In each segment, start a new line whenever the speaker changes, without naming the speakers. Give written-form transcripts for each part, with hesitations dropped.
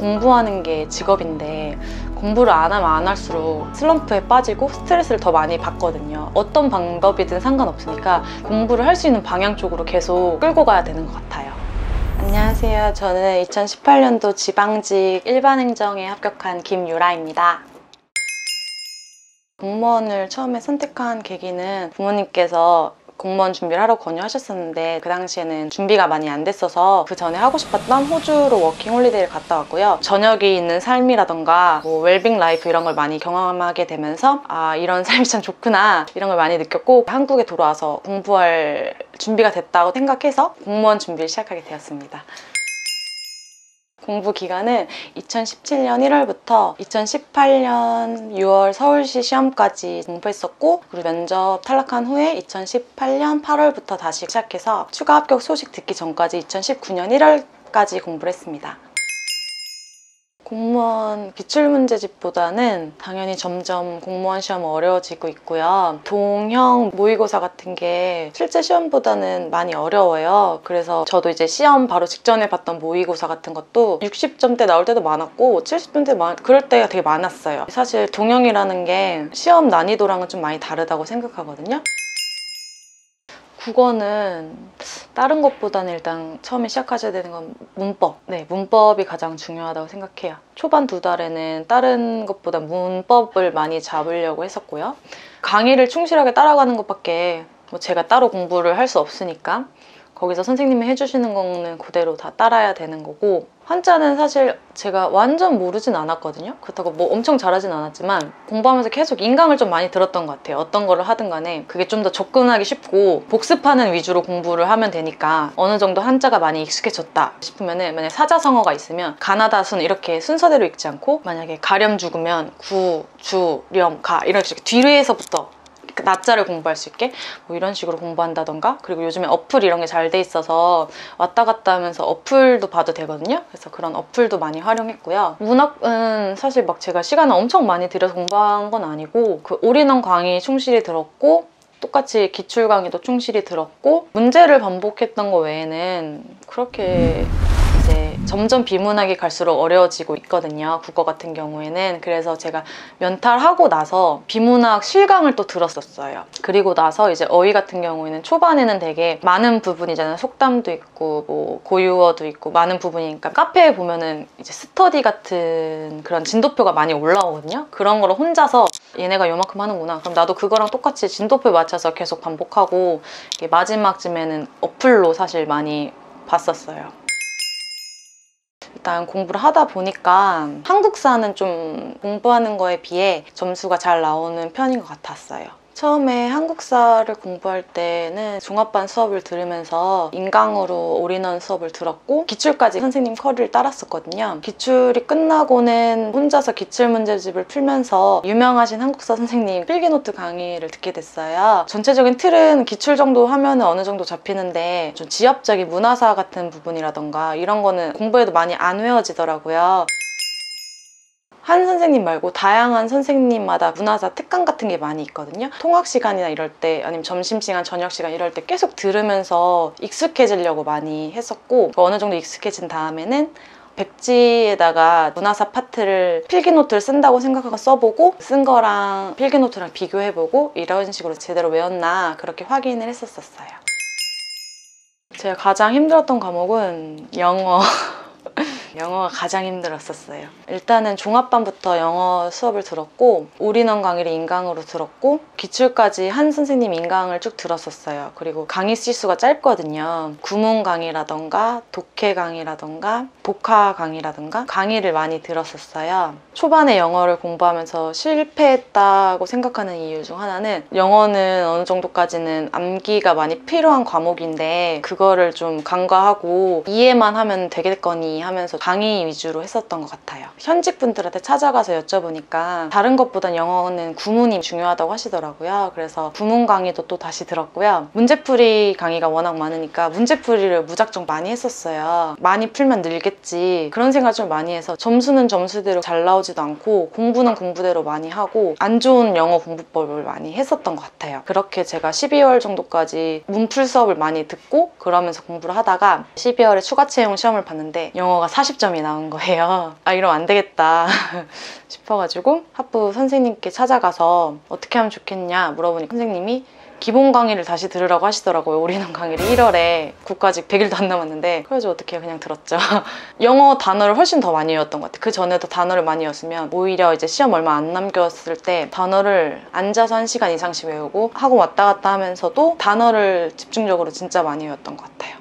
공부하는 게 직업인데 공부를 안 하면 안 할수록 슬럼프에 빠지고 스트레스를 더 많이 받거든요. 어떤 방법이든 상관없으니까 공부를 할 수 있는 방향 쪽으로 계속 끌고 가야 되는 것 같아요. 안녕하세요. 저는 2018년도 지방직 일반행정에 합격한 김유라입니다. 공무원을 처음에 선택한 계기는 부모님께서 공무원 준비를 하라고 권유하셨었는데 그 당시에는 준비가 많이 안 됐어서 그 전에 하고 싶었던 호주로 워킹홀리데이를 갔다 왔고요. 저녁이 있는 삶이라던가 뭐 웰빙 라이프 이런 걸 많이 경험하게 되면서 아, 이런 삶이 참 좋구나 이런 걸 많이 느꼈고, 한국에 돌아와서 공부할 준비가 됐다고 생각해서 공무원 준비를 시작하게 되었습니다. 공부 기간은 2017년 1월부터 2018년 6월 서울시 시험까지 공부했었고, 그리고 면접 탈락한 후에 2018년 8월부터 다시 시작해서 추가 합격 소식 듣기 전까지 2019년 1월까지 공부를 했습니다. 공무원 기출문제집보다는 당연히 점점 공무원 시험은 어려워지고 있고요. 동형 모의고사 같은 게 실제 시험보다는 많이 어려워요. 그래서 저도 이제 시험 바로 직전에 봤던 모의고사 같은 것도 60점대 나올 때도 많았고 70점대 그럴 때가 되게 많았어요. 사실 동형이라는 게 시험 난이도랑은 좀 많이 다르다고 생각하거든요. 국어는 다른 것보다는 일단 처음에 시작하셔야 되는 건 문법. 네, 문법이 가장 중요하다고 생각해요. 초반 2달에는 다른 것보다 문법을 많이 잡으려고 했었고요. 강의를 충실하게 따라가는 것밖에 뭐 제가 따로 공부를 할 수 없으니까 거기서 선생님이 해주시는 거는 그대로 다 따라야 되는 거고, 한자는 사실 제가 완전 모르진 않았거든요. 그렇다고 뭐 엄청 잘하진 않았지만 공부하면서 계속 인강을 좀 많이 들었던 것 같아요. 어떤 거를 하든 간에 그게 좀 더 접근하기 쉽고 복습하는 위주로 공부를 하면 되니까 어느 정도 한자가 많이 익숙해졌다 싶으면은, 만약에 사자성어가 있으면 가나다 순 이렇게 순서대로 읽지 않고, 만약에 가렴 죽으면 구, 주, 렴, 가 이렇게 뒤에서부터 낮자를 공부할 수 있게 뭐 이런 식으로 공부한다던가. 그리고 요즘에 어플 이런 게 잘 돼 있어서 왔다 갔다 하면서 어플도 봐도 되거든요. 그래서 그런 어플도 많이 활용했고요. 문학은 사실 막 제가 시간을 엄청 많이 들여서 공부한 건 아니고 그 올인원 강의 충실히 들었고, 똑같이 기출 강의도 충실히 들었고, 문제를 반복했던 거 외에는 그렇게 이제 점점 비문학이 갈수록 어려워지고 있거든요. 국어 같은 경우에는. 그래서 제가 면탈하고 나서 비문학 실강을 또 들었었어요. 그리고 나서 이제 어휘 같은 경우에는 초반에는 되게 많은 부분이잖아요. 속담도 있고 뭐 고유어도 있고 많은 부분이니까 카페에 보면은 이제 스터디 같은 그런 진도표가 많이 올라오거든요. 그런 거를 혼자서 얘네가 요만큼 하는구나, 그럼 나도 그거랑 똑같이 진도표에 맞춰서 계속 반복하고, 마지막쯤에는 어플로 사실 많이 봤었어요. 일단 공부를 하다 보니까 한국사는 좀 공부하는 거에 비해 점수가 잘 나오는 편인 것 같았어요. 처음에 한국사를 공부할 때는 종합반 수업을 들으면서 인강으로 올인원 수업을 들었고 기출까지 선생님 커리를 따랐었거든요. 기출이 끝나고는 혼자서 기출문제집을 풀면서 유명하신 한국사 선생님 필기노트 강의를 듣게 됐어요. 전체적인 틀은 기출 정도 하면 어느 정도 잡히는데 좀 지엽적인 문화사 같은 부분이라던가 이런 거는 공부해도 많이 안 외워지더라고요. 한 선생님 말고 다양한 선생님마다 문화사 특강 같은 게 많이 있거든요. 통학 시간이나 이럴 때, 아니면 점심시간, 저녁시간 이럴 때 계속 들으면서 익숙해지려고 많이 했었고, 어느 정도 익숙해진 다음에는 백지에다가 문화사 파트를 필기노트를 쓴다고 생각하고 써보고, 쓴 거랑 필기노트랑 비교해보고 이런 식으로 제대로 외웠나 그렇게 확인을 했었어요. 제가 가장 힘들었던 과목은 영어. 영어가 가장 힘들었었어요. 일단은 종합반부터 영어 수업을 들었고, 올인원 강의를 인강으로 들었고, 기출까지 한 선생님 인강을 쭉 들었었어요. 그리고 강의 시수가 짧거든요. 구문 강의라던가 독해 강의라던가 복화 강의라던가 강의를 많이 들었었어요. 초반에 영어를 공부하면서 실패했다고 생각하는 이유 중 하나는, 영어는 어느 정도까지는 암기가 많이 필요한 과목인데 그거를 좀 간과하고 이해만 하면 되겠거니 하면서 강의 위주로 했었던 것 같아요. 현직 분들한테 찾아가서 여쭤보니까 다른 것보단 영어는 구문이 중요하다고 하시더라고요. 그래서 구문 강의도 또 다시 들었고요. 문제풀이 강의가 워낙 많으니까 문제풀이를 무작정 많이 했었어요. 많이 풀면 늘겠지 그런 생각을 좀 많이 해서 점수는 점수대로 잘 나오지도 않고 공부는 공부대로 많이 하고 안 좋은 영어 공부법을 많이 했었던 것 같아요. 그렇게 제가 12월 정도까지 문풀 수업을 많이 듣고 그러면서 공부를 하다가 12월에 추가 채용 시험을 봤는데 영어가 40 40점이 나온 거예요. 아, 이러면 안 되겠다 싶어가지고 학부 선생님께 찾아가서 어떻게 하면 좋겠냐 물어보니까 선생님이 기본 강의를 다시 들으라고 하시더라고요. 올인원 강의를 1월에 국가직 100일도 안 남았는데 그래서 어떻게 그냥 들었죠. 영어 단어를 훨씬 더 많이 외웠던 것 같아요. 그 전에도 단어를 많이 외웠으면 오히려 이제 시험 얼마 안 남겼을 때 단어를 앉아서 1시간 이상씩 외우고 하고 왔다 갔다 하면서도 단어를 집중적으로 진짜 많이 외웠던 것 같아요.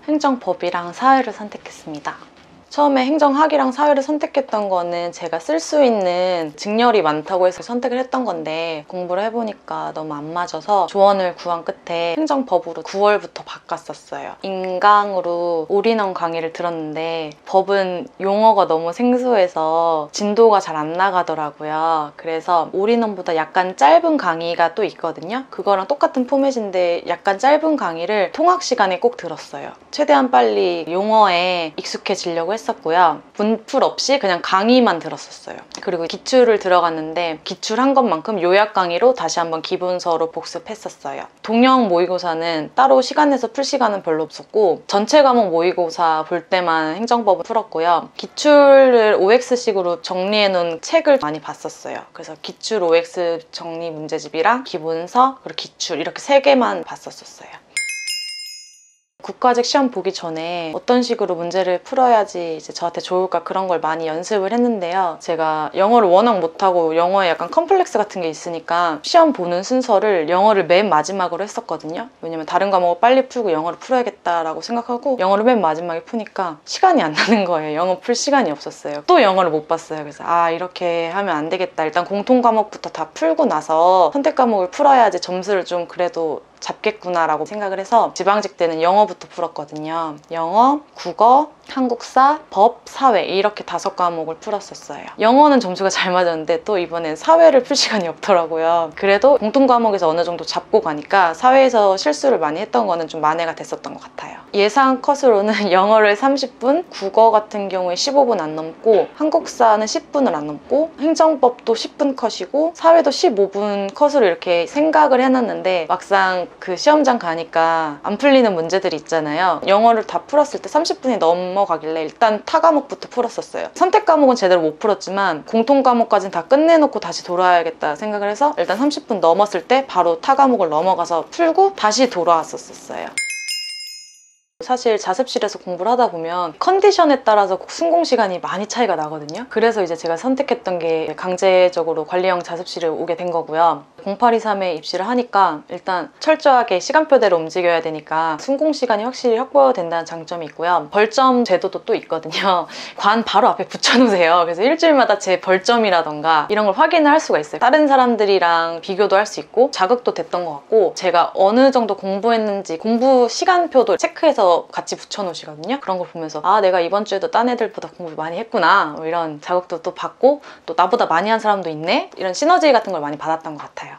행정법이랑 사회를 선택했습니다. 처음에 행정학이랑 사회를 선택했던 거는 제가 쓸 수 있는 직렬이 많다고 해서 선택을 했던 건데 공부를 해보니까 너무 안 맞아서 조언을 구한 끝에 행정법으로 9월부터 바꿨었어요. 인강으로 올인원 강의를 들었는데 법은 용어가 너무 생소해서 진도가 잘 안 나가더라고요. 그래서 올인원보다 약간 짧은 강의가 또 있거든요. 그거랑 똑같은 포맷인데 약간 짧은 강의를 통학 시간에 꼭 들었어요. 최대한 빨리 용어에 익숙해지려고 했었고요. 문풀 없이 그냥 강의만 들었었어요. 그리고 기출을 들어갔는데 기출한 것만큼 요약 강의로 다시 한번 기본서로 복습했었어요. 동영 모의고사는 따로 시간 내서 풀 시간은 별로 없었고 전체 과목 모의고사 볼 때만 행정법을 풀었고요. 기출을 OX식으로 정리해놓은 책을 많이 봤었어요. 그래서 기출 OX 정리 문제집이랑 기본서 그리고 기출 이렇게 3개만 봤었어요. 국가직 시험 보기 전에 어떤 식으로 문제를 풀어야지 이제 저한테 좋을까 그런 걸 많이 연습을 했는데요. 제가 영어를 워낙 못하고 영어에 약간 컴플렉스 같은 게 있으니까 시험 보는 순서를 영어를 맨 마지막으로 했었거든요. 왜냐면 다른 과목을 빨리 풀고 영어를 풀어야겠다라고 생각하고 영어를 맨 마지막에 푸니까 시간이 안 나는 거예요. 영어 풀 시간이 없었어요. 또 영어를 못 봤어요. 그래서 아, 이렇게 하면 안 되겠다. 일단 공통 과목부터 다 풀고 나서 선택 과목을 풀어야지 점수를 좀 그래도 잡겠구나라고 생각을 해서 지방직 때는 영어부터 풀었거든요. 영어, 국어, 한국사, 법, 사회 이렇게 5과목을 풀었었어요. 영어는 점수가 잘 맞았는데 또 이번엔 사회를 풀 시간이 없더라고요. 그래도 공통 과목에서 어느 정도 잡고 가니까 사회에서 실수를 많이 했던 거는 좀 만회가 됐었던 것 같아요. 예상 컷으로는 영어를 30분, 국어 같은 경우에 15분 안 넘고 한국사는 10분을 안 넘고 행정법도 10분 컷이고 사회도 15분 컷으로 이렇게 생각을 해놨는데 막상 그 시험장 가니까 안 풀리는 문제들이 있잖아요. 영어를 다 풀었을 때 30분이 넘어가길래 일단 타 과목부터 풀었었어요. 선택 과목은 제대로 못 풀었지만 공통 과목까지는 다 끝내놓고 다시 돌아와야겠다 생각을 해서 일단 30분 넘었을 때 바로 타 과목을 넘어가서 풀고 다시 돌아왔었어요. 사실 자습실에서 공부를 하다 보면 컨디션에 따라서 순공 시간이 많이 차이가 나거든요. 그래서 이제 제가 선택했던 게 강제적으로 관리형 자습실에 오게 된 거고요. 0823에 입시를 하니까 일단 철저하게 시간표대로 움직여야 되니까 순공 시간이 확실히 확보된다는 장점이 있고요. 벌점 제도도 또 있거든요. 관 바로 앞에 붙여놓으세요. 그래서 일주일마다 제 벌점이라던가 이런 걸 확인을 할 수가 있어요. 다른 사람들이랑 비교도 할 수 있고 자극도 됐던 것 같고 제가 어느 정도 공부했는지 공부 시간표도 체크해서 같이 붙여놓으시거든요. 그런 걸 보면서 아, 내가 이번 주에도 딴 애들보다 공부를 많이 했구나 뭐 이런 자극도 또 받고 또 나보다 많이 한 사람도 있네? 이런 시너지 같은 걸 많이 받았던 것 같아요.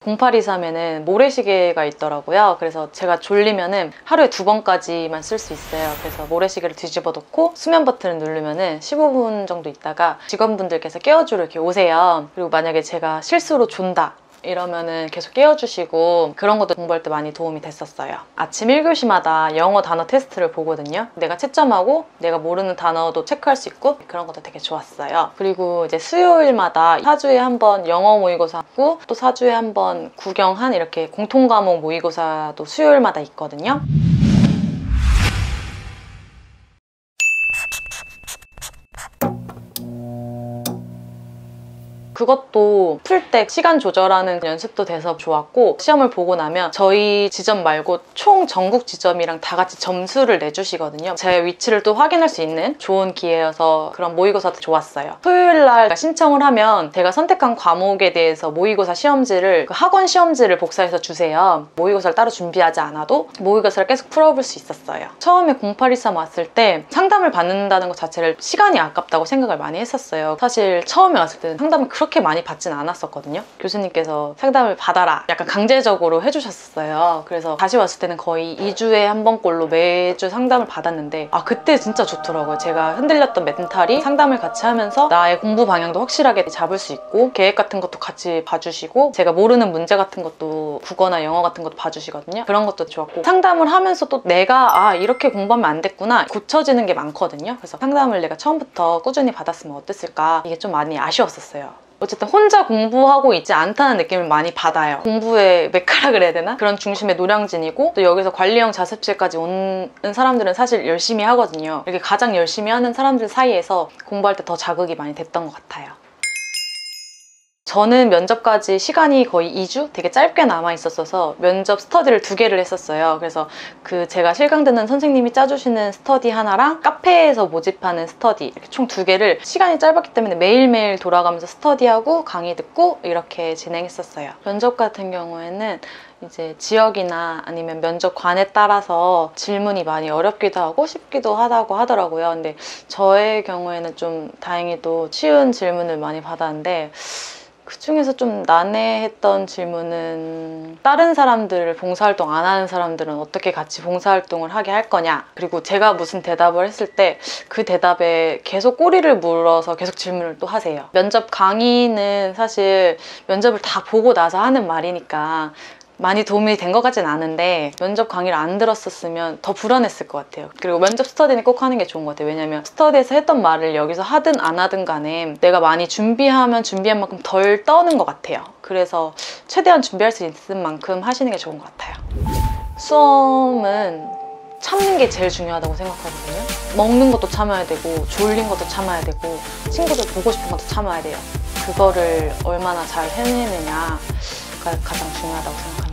0823에는 모래시계가 있더라고요. 그래서 제가 졸리면은 하루에 2번까지만 쓸 수 있어요. 그래서 모래시계를 뒤집어 놓고 수면 버튼을 누르면은 15분 정도 있다가 직원분들께서 깨워주러 이렇게 오세요. 그리고 만약에 제가 실수로 존다 이러면은 계속 깨워주시고 그런 것도 공부할 때 많이 도움이 됐었어요. 아침 1교시마다 영어 단어 테스트를 보거든요. 내가 채점하고 내가 모르는 단어도 체크할 수 있고 그런 것도 되게 좋았어요. 그리고 이제 수요일마다 4주에 한 번 영어 모의고사 하고 또 4주에 한 번 국영한 이렇게 공통 과목 모의고사도 수요일마다 있거든요. 그것도 풀 때 시간 조절하는 연습도 돼서 좋았고 시험을 보고 나면 저희 지점 말고 총 전국 지점이랑 다 같이 점수를 내주시거든요. 제 위치를 또 확인할 수 있는 좋은 기회여서 그런 모의고사도 좋았어요. 토요일날 신청을 하면 제가 선택한 과목에 대해서 모의고사 시험지를 학원 시험지를 복사해서 주세요. 모의고사를 따로 준비하지 않아도 모의고사를 계속 풀어볼 수 있었어요. 처음에 0823 왔을 때 상담을 받는다는 것 자체를 시간이 아깝다고 생각을 많이 했었어요. 사실 처음에 왔을 때는 상담을 그렇게 그렇게 많이 받진 않았었거든요. 교수님께서 상담을 받아라 약간 강제적으로 해주셨어요. 그래서 다시 왔을 때는 거의 2주에 한 번꼴로 매주 상담을 받았는데 그때 진짜 좋더라고요. 제가 흔들렸던 멘탈이 상담을 같이 하면서 나의 공부 방향도 확실하게 잡을 수 있고 계획 같은 것도 같이 봐주시고 제가 모르는 문제 같은 것도 국어나 영어 같은 것도 봐주시거든요. 그런 것도 좋았고 상담을 하면서 또 내가 이렇게 공부하면 안 됐구나 고쳐지는 게 많거든요. 그래서 상담을 내가 처음부터 꾸준히 받았으면 어땠을까 이게 좀 많이 아쉬웠었어요. 어쨌든 혼자 공부하고 있지 않다는 느낌을 많이 받아요. 공부의 메카라 그래야 되나? 그런 중심의 노량진이고 또 여기서 관리형 자습실까지 오는 사람들은 사실 열심히 하거든요. 이렇게 가장 열심히 하는 사람들 사이에서 공부할 때 더 자극이 많이 됐던 것 같아요. 저는 면접까지 시간이 거의 2주? 되게 짧게 남아있었어서 면접 스터디를 2개를 했었어요. 그래서 제가 실강 듣는 선생님이 짜주시는 스터디 하나랑 카페에서 모집하는 스터디 이렇게 총 2개를 시간이 짧았기 때문에 매일매일 돌아가면서 스터디하고 강의 듣고 이렇게 진행했었어요. 면접 같은 경우에는 이제 지역이나 아니면 면접관에 따라서 질문이 많이 어렵기도 하고 쉽기도 하다고 하더라고요. 근데 저의 경우에는 좀 다행히도 쉬운 질문을 많이 받았는데 그 중에서 좀 난해했던 질문은 다른 사람들 봉사활동 안 하는 사람들은 어떻게 같이 봉사활동을 하게 할 거냐, 그리고 제가 무슨 대답을 했을 때 그 대답에 계속 꼬리를 물어서 계속 질문을 또 하세요. 면접 강의는 사실 면접을 다 보고 나서 하는 말이니까 많이 도움이 된 것 같진 않은데 면접 강의를 안 들었었으면 더 불안했을 것 같아요. 그리고 면접 스터디는 꼭 하는 게 좋은 것 같아요. 왜냐면 스터디에서 했던 말을 여기서 하든 안 하든 간에 내가 많이 준비하면 준비한 만큼 덜 떠는 것 같아요. 그래서 최대한 준비할 수 있는 만큼 하시는 게 좋은 것 같아요. 수험은 참는 게 제일 중요하다고 생각하거든요. 먹는 것도 참아야 되고 졸린 것도 참아야 되고 친구들 보고 싶은 것도 참아야 돼요. 그거를 얼마나 잘 해내느냐가 가장 중요하다고 생각합니다.